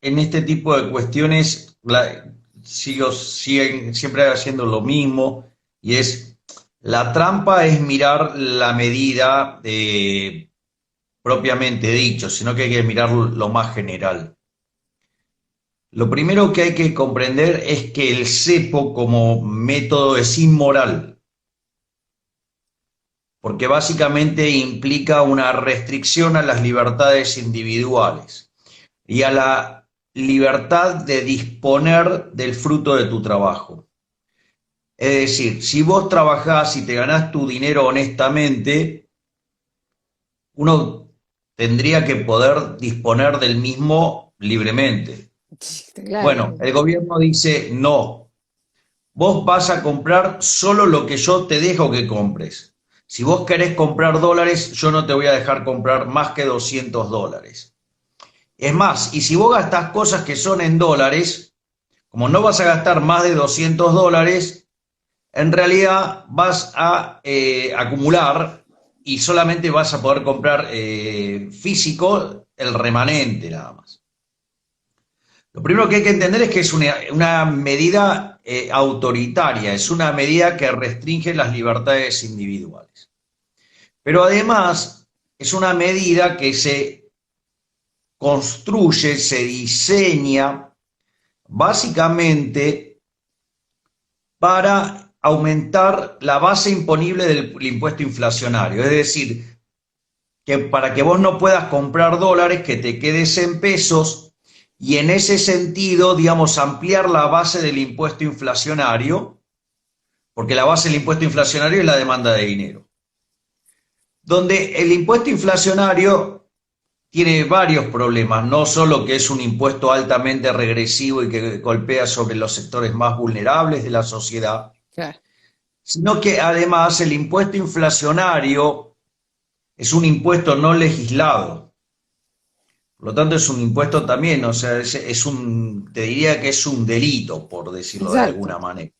en este tipo de cuestiones siguen siempre haciendo lo mismo, y es, la trampa es mirar la medida propiamente dicho, sino que hay que mirar lo más general. Lo primero que hay que comprender es que el cepo como método es inmoral, porque básicamente implica una restricción a las libertades individuales y a la libertad de disponer del fruto de tu trabajo. Es decir, si vos trabajás y te ganás tu dinero honestamente, uno tendría que poder disponer del mismo libremente. Claro, Bueno, el gobierno dice no. Vos vas a comprar solo lo que yo te dejo que compres. Si vos querés comprar dólares, yo no te voy a dejar comprar más que $200. Es más, y si vos gastás cosas que son en dólares, como no vas a gastar más de $200, en realidad vas a acumular y solamente vas a poder comprar físico el remanente nada más. Lo primero que hay que entender es que es una medida autoritaria, es una medida que restringe las libertades individuales. Pero además es una medida que se construye, se diseña básicamente para aumentar la base imponible del impuesto inflacionario. Es decir, que para que vos no puedas comprar dólares, que te quedes en pesos y en ese sentido, digamos, ampliar la base del impuesto inflacionario, porque la base del impuesto inflacionario es la demanda de dinero. Donde el impuesto inflacionario tiene varios problemas, no solo que es un impuesto altamente regresivo y que golpea sobre los sectores más vulnerables de la sociedad, claro. sino que además el impuesto inflacionario es un impuesto no legislado. Por lo tanto, es un impuesto también, o sea, te diría que es un delito, por decirlo de Exacto. alguna manera.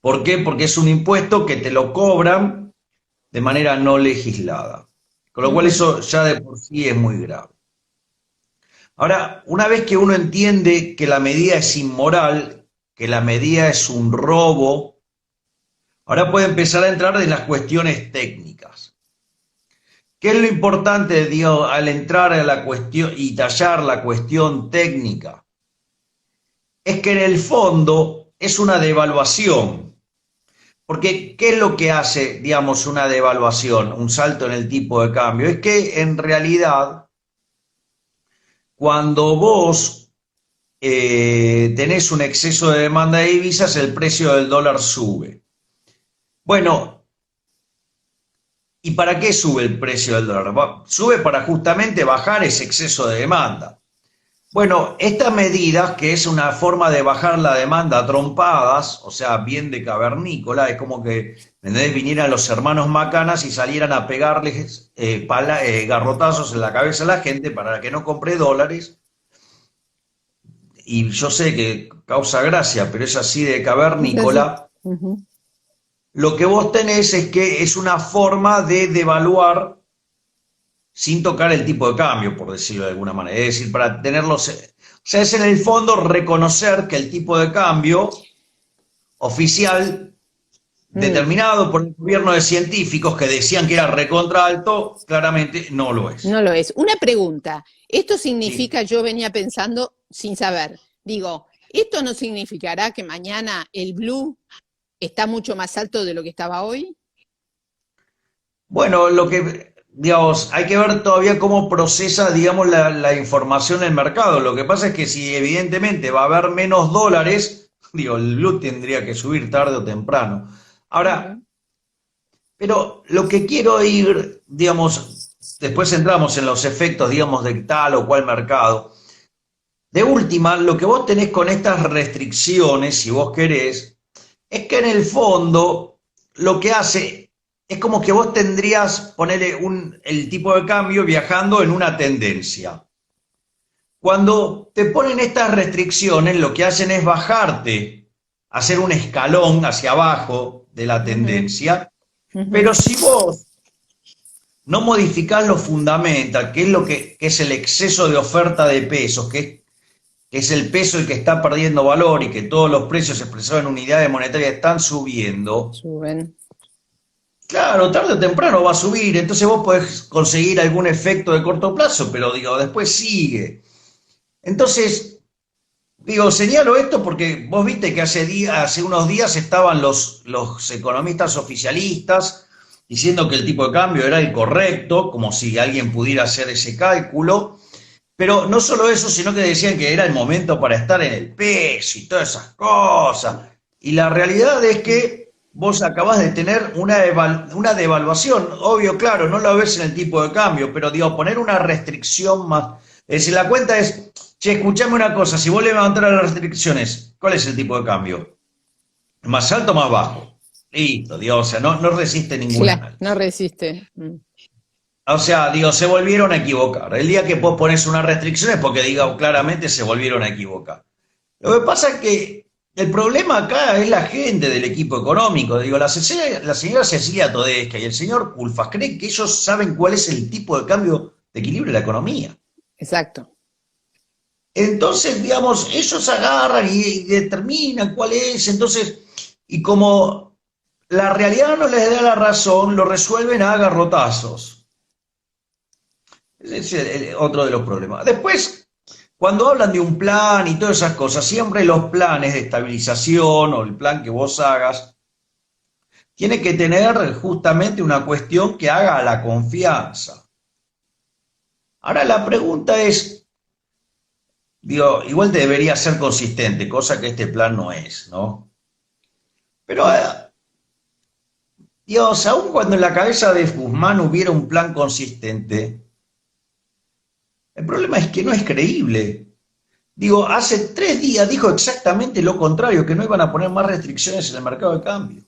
¿Por qué? Porque es un impuesto que te lo cobran de manera no legislada. Con lo cual Ujú. eso ya de por sí es muy grave. Ahora, una vez que uno entiende que la medida es inmoral, que la medida es un robo, ahora puede empezar a entrar en las cuestiones técnicas. ¿Qué es lo importante, digo, al entrar a la cuestión y tallar la cuestión técnica? Es que en el fondo es una devaluación. Porque, ¿qué es lo que hace, digamos, una devaluación, un salto en el tipo de cambio? Es que en realidad, cuando vos tenés un exceso de demanda de divisas, el precio del dólar sube. Bueno, ¿y para qué sube el precio del dólar? Sube para justamente bajar ese exceso de demanda. Bueno, esta medida, que es una forma de bajar la demanda a trompadas, o sea, bien de cavernícola, es como que ¿entendés? Vinieran los hermanos Macanas y salieran a pegarles garrotazos en la cabeza a la gente para que no compre dólares. Y yo sé que causa gracia, pero es así de Es así. cavernícola. Ujú. Lo que vos tenés es que es una forma de devaluar sin tocar el tipo de cambio, por decirlo de alguna manera. Es decir, para tenerlos. O sea, es en el fondo reconocer que el tipo de cambio oficial, Mm. determinado por el gobierno de científicos que decían que era recontra alto, claramente no lo es. No lo es. Una pregunta. ¿Esto Sí. significa, yo venía pensando sin saber, digo, ¿esto no significará que mañana el blue está mucho más alto de lo que estaba hoy? Bueno, lo que, digamos, hay que ver todavía cómo procesa, digamos, la información del mercado. Lo que pasa es que si evidentemente va a haber menos dólares, digo, el blue tendría que subir tarde o temprano. Ahora, Ujú. pero lo que quiero ir, digamos, después entramos en los efectos, digamos, de tal o cual mercado. De última, lo que vos tenés con estas restricciones, si vos querés, es que en el fondo lo que hace es como que vos tendrías, ponerle el tipo de cambio viajando en una tendencia. Cuando te ponen estas restricciones, lo que hacen es bajarte, hacer un escalón hacia abajo de la Ujú. tendencia, Ujú. pero si vos no modificás lo fundamental, que es lo que es el exceso de oferta de pesos, que es que es el peso el que está perdiendo valor y que todos los precios expresados en unidades monetarias están subiendo, Suben. claro, tarde o temprano va a subir, entonces vos podés conseguir algún efecto de corto plazo, pero digo, después sigue. Entonces, digo, señalo esto porque vos viste que hace unos días estaban los economistas oficialistas diciendo que el tipo de cambio era el correcto, como si alguien pudiera hacer ese cálculo, pero no solo eso, sino que decían que era el momento para estar en el peso y todas esas cosas. Y la realidad es que vos acabás de tener una devaluación, obvio, claro, no lo ves en el tipo de cambio, pero digo, poner una restricción más. Es decir, la cuenta es, che, escuchame una cosa, si vos le levantás las restricciones, ¿cuál es el tipo de cambio? ¿Más alto o más bajo? Listo, digo, o sea, no resiste ningún Claro, análisis. no resiste. O sea, digo, se volvieron a equivocar. El día que vos pones una restricción es porque, digo, claramente se volvieron a equivocar. Lo que pasa es que el problema acá es la gente del equipo económico. Digo, la señora Cecilia Todesca y el señor Culfas creen que ellos saben cuál es el tipo de cambio de equilibrio de la economía. Exacto. Entonces, digamos, ellos agarran y determinan cuál es. Entonces, y como la realidad no les da la razón, lo resuelven a garrotazos. Ese es otro de los problemas. Después, cuando hablan de un plan y todas esas cosas, siempre los planes de estabilización o el plan que vos hagas, tiene que tener justamente una cuestión que haga a la confianza. Ahora la pregunta es, digo, igual debería ser consistente, cosa que este plan no es, ¿no? Pero, Dios, aun cuando en la cabeza de Guzmán hubiera un plan consistente, el problema es que no es creíble. Digo, hace 3 días dijo exactamente lo contrario, que no iban a poner más restricciones en el mercado de cambio.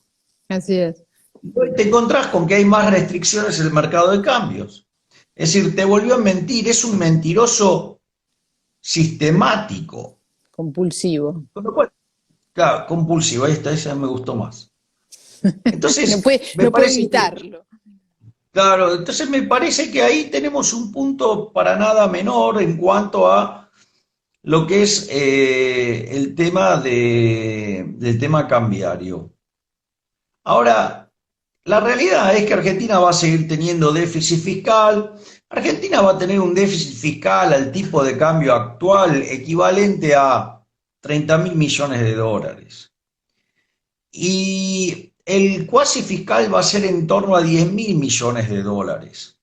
Así es. Y hoy te encontrás con que hay más restricciones en el mercado de cambios. Es decir, te volvió a mentir, es un mentiroso sistemático. Compulsivo. Con lo cual, claro, compulsivo, esa me gustó más. No Entonces, puede, me no puede parece que, evitarlo. claro, entonces me parece que ahí tenemos un punto para nada menor en cuanto a lo que es el tema del tema cambiario. Ahora, la realidad es que Argentina va a seguir teniendo déficit fiscal. Argentina va a tener un déficit fiscal al tipo de cambio actual equivalente a 30.000 millones de dólares. Y el cuasi fiscal va a ser en torno a 10.000 millones de dólares.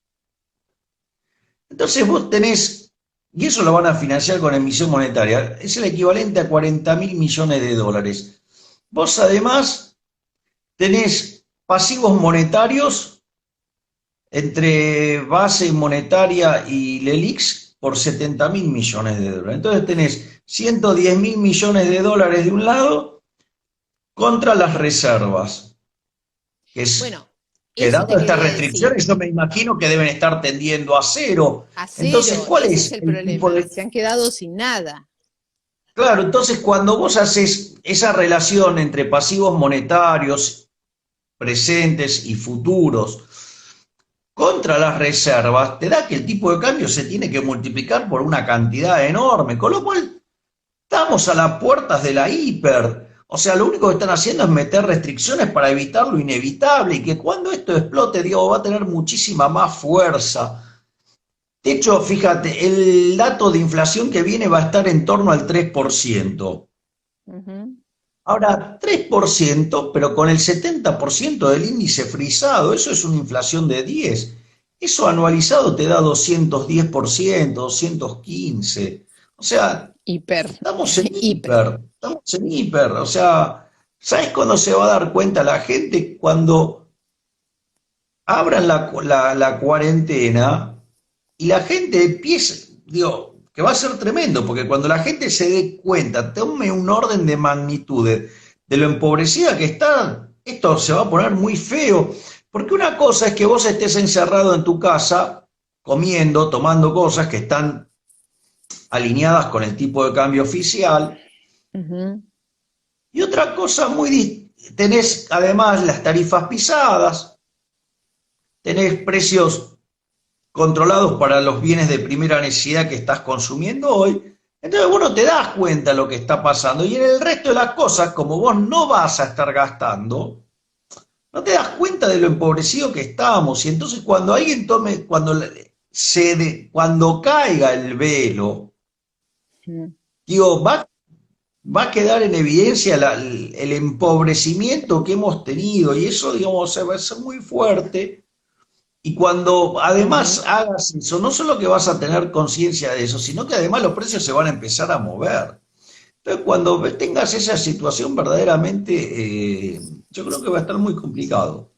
Entonces vos tenés, y eso lo van a financiar con emisión monetaria, es el equivalente a 40.000 millones de dólares. Vos además tenés pasivos monetarios entre base monetaria y LELIX por 70.000 millones de dólares. Entonces tenés 110.000 millones de dólares de un lado contra las reservas, que es Bueno, que eso te dado estas quería decir. restricciones yo me imagino que deben estar tendiendo a cero. A Entonces, cero, ¿cuál ese es es el el tipo problema. de... Se han quedado sin nada. Claro, entonces cuando vos haces esa relación entre pasivos monetarios presentes y futuros contra las reservas, te da que el tipo de cambio se tiene que multiplicar por una cantidad enorme, con lo cual estamos a las puertas de la hiper. O sea, lo único que están haciendo es meter restricciones para evitar lo inevitable y que cuando esto explote, digo, va a tener muchísima más fuerza. De hecho, fíjate, el dato de inflación que viene va a estar en torno al 3%. Ujú. Ahora, 3%, pero con el 70% del índice frisado, eso es una inflación de 10. Eso anualizado te da 210%, 215. O sea, Hiper, estamos en hiper. hiper, estamos en hiper. O sea, ¿sabes cuándo se va a dar cuenta la gente? Cuando abran la cuarentena y la gente empiece, digo, que va a ser tremendo, porque cuando la gente se dé cuenta, tome un orden de magnitudes de lo empobrecida que está, esto se va a poner muy feo. Porque una cosa es que vos estés encerrado en tu casa, comiendo, tomando cosas que están alineadas con el tipo de cambio oficial, Ujú. y otra cosa tenés además las tarifas pisadas, tenés precios controlados para los bienes de primera necesidad que estás consumiendo hoy. Entonces vos no te das cuenta de lo que está pasando y en el resto de las cosas, como vos no vas a estar gastando, no te das cuenta de lo empobrecido que estamos. Y entonces cuando alguien tome, cuando caiga el velo, Mm. digo, va a quedar en evidencia el empobrecimiento que hemos tenido y eso, digamos, va a ser muy fuerte. Y cuando Ujú. además hagas eso, no solo que vas a tener conciencia de eso, sino que además los precios se van a empezar a mover. Entonces, cuando tengas esa situación, verdaderamente, yo creo que va a estar muy complicado.